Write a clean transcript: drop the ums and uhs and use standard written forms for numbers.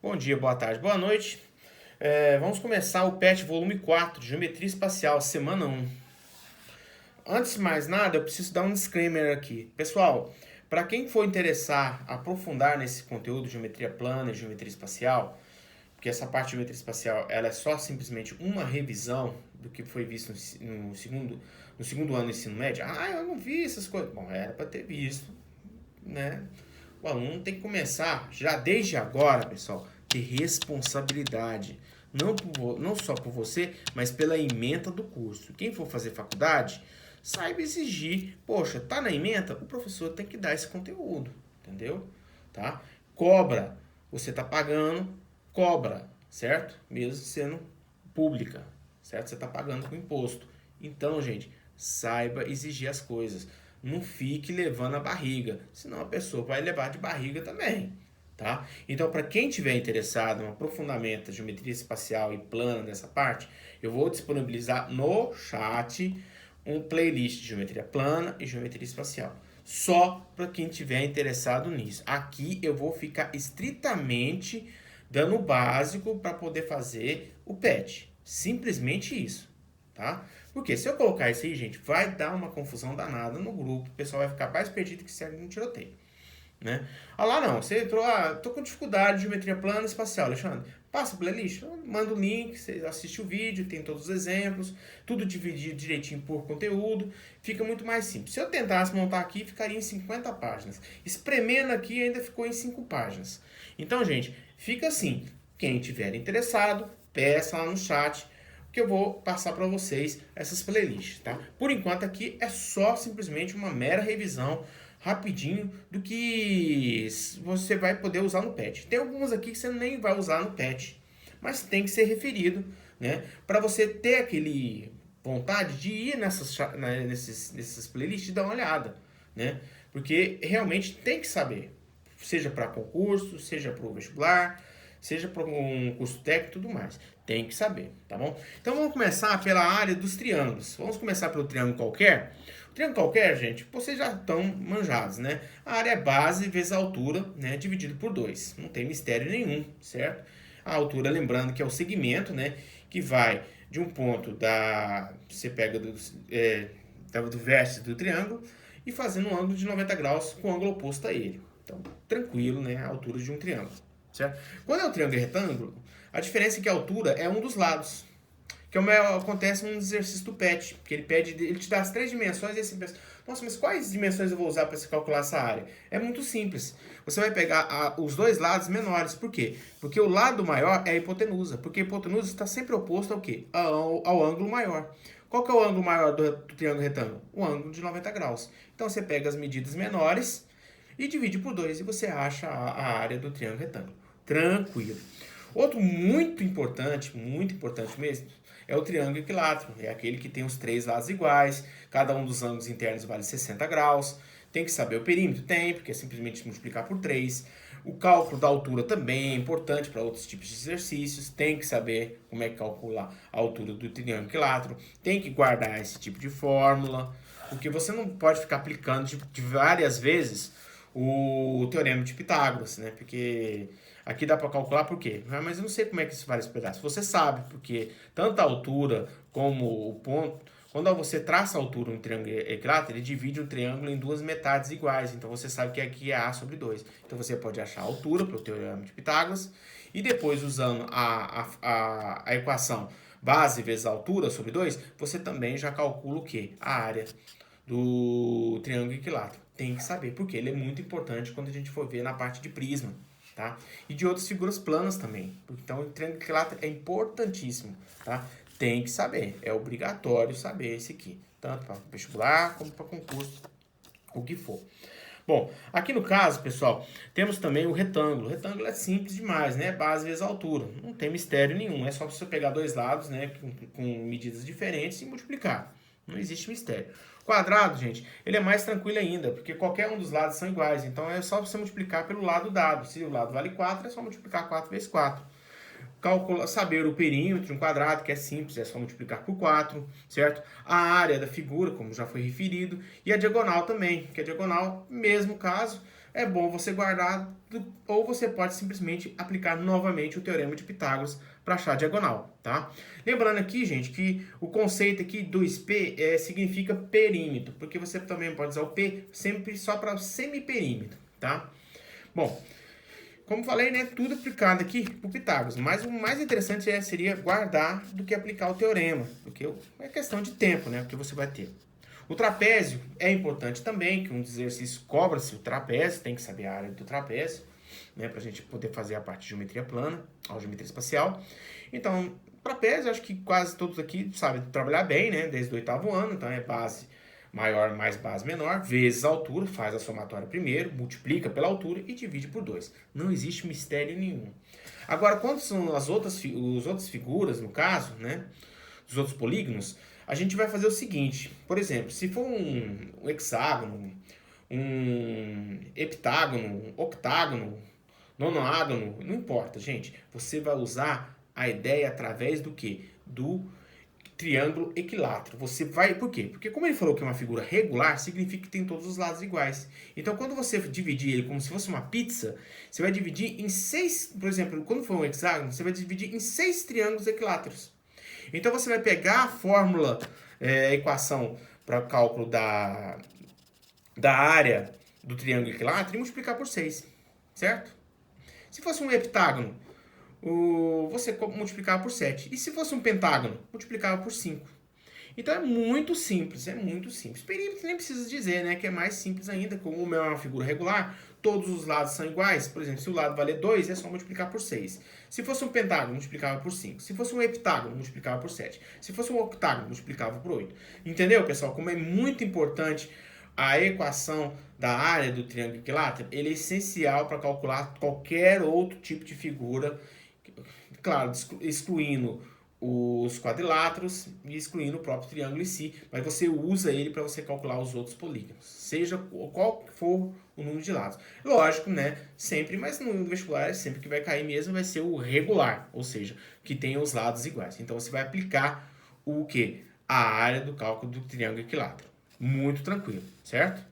Bom dia, boa tarde, boa noite. Vamos começar o PET volume 4, de Geometria Espacial, semana 1. Antes de mais nada, eu preciso dar um disclaimer aqui. Pessoal, para quem for interessar aprofundar nesse conteúdo de geometria plana e geometria espacial, porque essa parte de geometria espacial ela é só simplesmente uma revisão do que foi visto no segundo ano do ensino médio. Ah, eu não vi essas coisas. Bom, era para ter visto, né? O aluno tem que começar, já desde agora, pessoal, ter responsabilidade. Não só por você, mas pela ementa do curso. Quem for fazer faculdade, saiba exigir. Poxa, tá na ementa? O professor tem que dar esse conteúdo, entendeu? Tá? Cobra. Você tá pagando, cobra, certo? Mesmo sendo pública, certo? Você tá pagando com imposto. Então, gente, saiba exigir as coisas. Não fique levando a barriga, senão a pessoa vai levar de barriga também, tá? Então, para quem tiver interessado em um aprofundamento da geometria espacial e plana dessa parte, eu vou disponibilizar no chat um playlist de geometria plana e geometria espacial. Só para quem tiver interessado nisso. Aqui eu vou ficar estritamente dando o básico para poder fazer o PET. Simplesmente isso, tá? Porque se eu colocar isso aí, gente, vai dar uma confusão danada no grupo. O pessoal vai ficar mais perdido que segue no tiroteio, né? Ah lá não, você entrou, tô com dificuldade de geometria plana e espacial, Alexandre. Passa o playlist, manda o link, você assiste o vídeo, tem todos os exemplos, tudo dividido direitinho por conteúdo, fica muito mais simples. Se eu tentasse montar aqui, ficaria em 50 páginas. Espremendo aqui, ainda ficou em 5 páginas. Então, gente, fica assim. Quem tiver interessado, peça lá no chat, que eu vou passar para vocês essas playlists, tá? Por enquanto aqui é só simplesmente uma mera revisão rapidinho do que você vai poder usar no PET. Tem algumas aqui que você nem vai usar no PET, mas tem que ser referido, né? Para você ter aquele vontade de ir nessas playlists e dar uma olhada, né? Porque realmente tem que saber, seja para concurso, seja para o vestibular, seja para um curso técnico e tudo mais. Tem que saber, tá bom? Então vamos começar pela área dos triângulos. Vamos começar pelo triângulo qualquer. O triângulo qualquer, gente, vocês já estão manjados, né? A área é base vezes a altura, né? Dividido por 2. Não tem mistério nenhum, certo? A altura, lembrando que é o segmento, né? Que vai de um ponto da... Você pega do vértice do triângulo e fazendo um ângulo de 90 graus com o ângulo oposto a ele. Então, tranquilo, né? A altura de um triângulo. Certo? Quando é o triângulo retângulo, a diferença é que a altura é um dos lados. Que acontece num exercício do PET, que ele te dá as 3 dimensões e você pensa, nossa, mas quais dimensões eu vou usar para se calcular essa área? É muito simples. Você vai pegar os dois lados menores. Por quê? Porque o lado maior é a hipotenusa. Porque a hipotenusa está sempre oposta ao quê? Ao ângulo maior. Qual que é o ângulo maior do triângulo retângulo? O ângulo de 90 graus. Então você pega as medidas menores e divide por 2 e você acha a área do triângulo retângulo. Tranquilo. Outro muito importante mesmo, é o triângulo equilátero. É aquele que tem os 3 lados iguais, cada um dos ângulos internos vale 60 graus. Tem que saber o perímetro? Tem, porque é simplesmente multiplicar por 3. O cálculo da altura também é importante para outros tipos de exercícios. Tem que saber como é que calcular a altura do triângulo equilátero. Tem que guardar esse tipo de fórmula, porque você não pode ficar aplicando de várias vezes o teorema de Pitágoras, né? Porque aqui dá para calcular por quê? Mas eu não sei como é que isso vai se pedaços. Você sabe, porque tanto a altura como o ponto, quando você traça a altura em um triângulo equilátero, ele divide um triângulo em 2 metades iguais. Então você sabe que aqui é A sobre 2. Então você pode achar a altura pelo teorema de Pitágoras e depois, usando a equação base vezes a altura sobre 2, você também já calcula o quê? A área do triângulo equilátero. Tem que saber, porque ele é muito importante quando a gente for ver na parte de prisma, tá? E de outras figuras planas também. Então, o triângulo equilátero é importantíssimo, tá? Tem que saber, é obrigatório saber esse aqui, tanto para vestibular como para concurso, o que for. Bom, aqui no caso, pessoal, temos também o retângulo. O retângulo é simples demais, né? Base vezes altura. Não tem mistério nenhum. É só você pegar dois lados, né? Com medidas diferentes e multiplicar. Não existe mistério. Quadrado, gente, ele é mais tranquilo ainda, porque qualquer um dos lados são iguais. Então é só você multiplicar pelo lado dado. Se o lado vale 4, é só multiplicar 4 vezes 4. Saber o perímetro de um quadrado, que é simples, é só multiplicar por 4, certo? A área da figura, como já foi referido, e a diagonal também, que a diagonal, mesmo caso, é bom você guardar, ou você pode simplesmente aplicar novamente o Teorema de Pitágoras para achar a diagonal, tá? Lembrando aqui, gente, que o conceito aqui do SP significa perímetro, porque você também pode usar o P sempre só para semiperímetro, tá? Bom, como falei, né, tudo aplicado aqui para o Pitágoras, mas o mais interessante seria guardar do que aplicar o teorema, porque é questão de tempo, né, que você vai ter. O trapézio é importante também, que um dos exercícios cobra-se o trapézio, tem que saber a área do trapézio, né, para a gente poder fazer a parte de geometria plana, a geometria espacial. Então, trapézio, acho que quase todos aqui sabem trabalhar bem, né, desde o 8º ano, então é base maior mais base menor, vezes a altura, faz a somatória primeiro, multiplica pela altura e divide por 2. Não existe mistério nenhum. Agora, quando são as outras figuras, no caso, né, dos outros polígonos, a gente vai fazer o seguinte, por exemplo, se for um hexágono, um heptágono, um octágono, nonágono, não importa, gente, você vai usar a ideia através do quê? Do triângulo equilátero. Você vai... Por quê? Porque como ele falou que é uma figura regular, significa que tem todos os lados iguais. Então, quando você dividir ele como se fosse uma pizza, você vai dividir em 6... Por exemplo, quando for um hexágono, você vai dividir em 6 triângulos equiláteros. Então, você vai pegar a fórmula, a equação para o cálculo da área do triângulo equilátero e multiplicar por 6. Certo? Se fosse um heptágono, você multiplicava por 7. E se fosse um pentágono, multiplicava por 5. Então é muito simples, é muito simples. Perímetro nem precisa dizer, né, que é mais simples ainda, como é uma figura regular, todos os lados são iguais. Por exemplo, se o lado valer 2, é só multiplicar por 6. Se fosse um pentágono, multiplicava por 5. Se fosse um heptágono, multiplicava por 7. Se fosse um octágono, multiplicava por 8. Entendeu, pessoal? Como é muito importante a equação da área do triângulo equilátero, ele é essencial para calcular qualquer outro tipo de figura, claro, excluindo os quadriláteros e excluindo o próprio triângulo em si, mas você usa ele para você calcular os outros polígonos, seja qual for o número de lados. Lógico, né? Sempre, mas no vestibular, sempre que vai cair mesmo vai ser o regular, ou seja, que tenha os lados iguais. Então você vai aplicar o quê? A área do cálculo do triângulo equilátero. Muito tranquilo, certo?